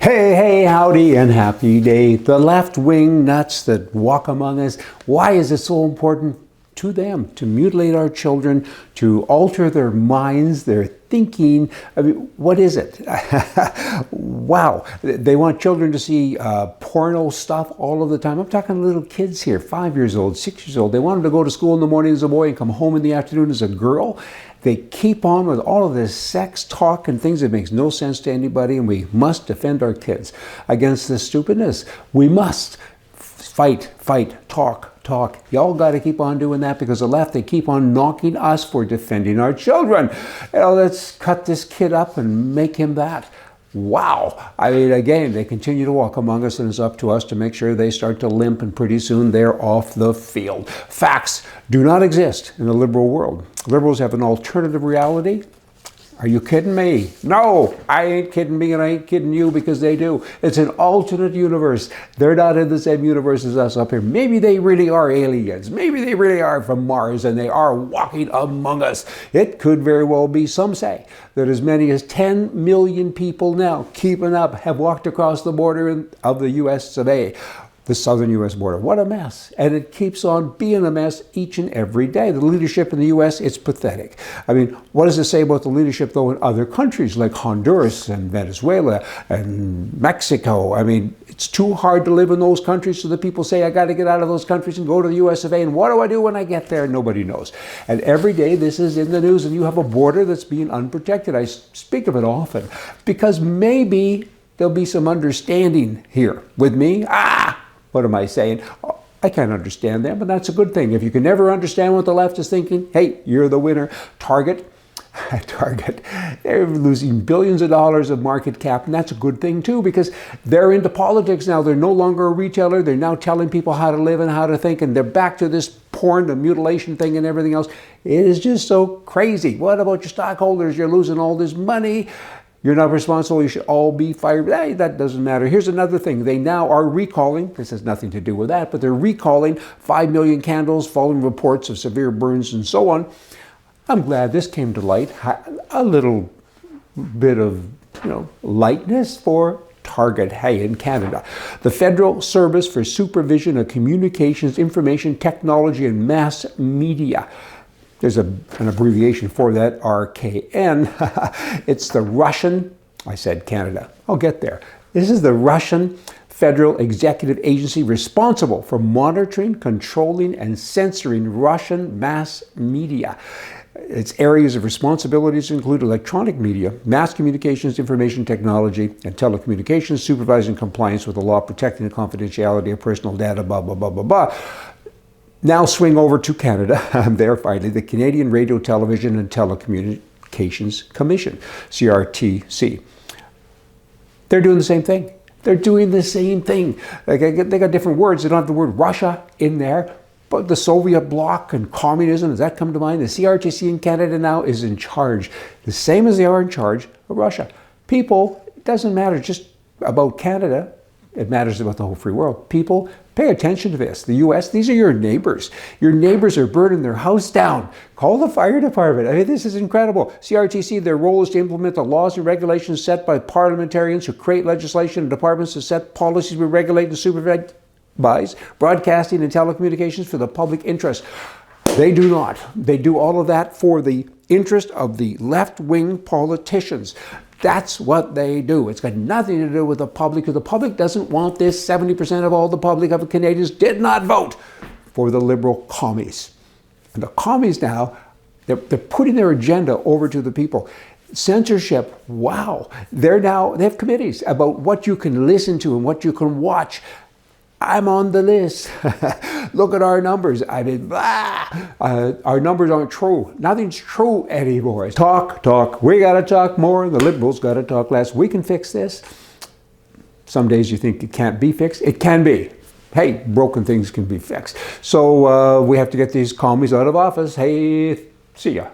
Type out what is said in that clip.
Hey, hey, howdy and happy day. The left-wing nuts that walk among us, why is it so important to them to mutilate our children, to alter their minds, their thinking? I mean, what is it? Wow, they want children to see porno stuff all of the time. I'm talking little kids here, 5 years old, 6 years old. They want them to go to school in the morning as a boy and come home in the afternoon as a girl. They keep on with all of this sex talk and things that makes no sense to anybody, and we must defend our kids against this stupidness. We must fight, talk. Y'all got to keep on doing that, because the left, they keep on knocking us for defending our children. You know, let's cut this kid up and make him that. Wow. I mean, again, they continue to walk among us, and it's up to us to make sure they start to limp, and pretty soon they're off the field. Facts do not exist in the liberal world. Liberals have an alternative reality. Are you kidding me? No, I ain't kidding me, and I ain't kidding you, because they do. It's an alternate universe. They're not in the same universe as us up here. Maybe they really are aliens. Maybe they really are from Mars, and they are walking among us. It could very well be. Some say that as many as 10 million people now, keeping up, have walked across the border of the US of A. The southern U.S. border. What a mess. And it keeps on being a mess each and every day. The leadership in the U.S., it's pathetic. I mean, what does it say about the leadership, though, in other countries like Honduras and Venezuela and Mexico? I mean, it's too hard to live in those countries, so the people say, I got to get out of those countries and go to the U.S. of A. And what do I do when I get there? Nobody knows. And every day this is in the news, and you have a border that's being unprotected. I speak of it often, because maybe there'll be some understanding here with me. What am I saying? I can't understand them, but that's a good thing. If you can never understand what the left is thinking, hey, you're the winner. Target, they're losing billions of dollars of market cap, and that's a good thing too, because they're into politics now. They're no longer a retailer. They're now telling people how to live and how to think, and they're back to this porn, the mutilation thing and everything else. It is just so crazy. What about your stockholders? You're losing all this money. You're not responsible, you should all be fired. Hey, that doesn't matter. Here's another thing. They now are recalling, this has nothing to do with that, but they're recalling 5 million candles following reports of severe burns and so on. I'm glad this came to light. A little bit of, lightness for Target, hey, in Canada. The Federal Service for Supervision of Communications, Information Technology and Mass Media. There's an abbreviation for that, RKN. It's the Russian, I said Canada, I'll get there. This is the Russian Federal Executive Agency responsible for monitoring, controlling, and censoring Russian mass media. Its areas of responsibilities include electronic media, mass communications, information technology, and telecommunications, supervising compliance with the law, protecting the confidentiality of personal data, blah, blah, blah, blah, blah. Now swing over to Canada. There finally, the Canadian Radio, Television and Telecommunications Commission, CRTC. They're doing the same thing. They're doing the same thing. They got different words. They don't have the word Russia in there, but the Soviet bloc and communism, does that come to mind? The CRTC in Canada now is in charge, the same as they are in charge of Russia. People, it doesn't matter just about Canada. It matters about the whole free world. People, pay attention to this. The U.S., these are your neighbors. Your neighbors are burning their house down. Call the fire department. I mean, this is incredible. CRTC, their role is to implement the laws and regulations set by parliamentarians who create legislation, and departments to set policies we regulate and supervise broadcasting and telecommunications for the public interest. They do not. They do all of that for the interest of the left-wing politicians. That's what they do. It's got nothing to do with the public, because the public doesn't want this. 70% of all the public of Canadians did not vote for the liberal commies. And the commies now, they're putting their agenda over to the people. Censorship, wow. They have committees about what you can listen to and what you can watch. I'm on the list. Look at our numbers. I mean, our numbers aren't true. Nothing's true anymore. Talk. We got to talk more. The liberals got to talk less. We can fix this. Some days you think it can't be fixed. It can be. Hey, broken things can be fixed. So we have to get these commies out of office. Hey, see ya.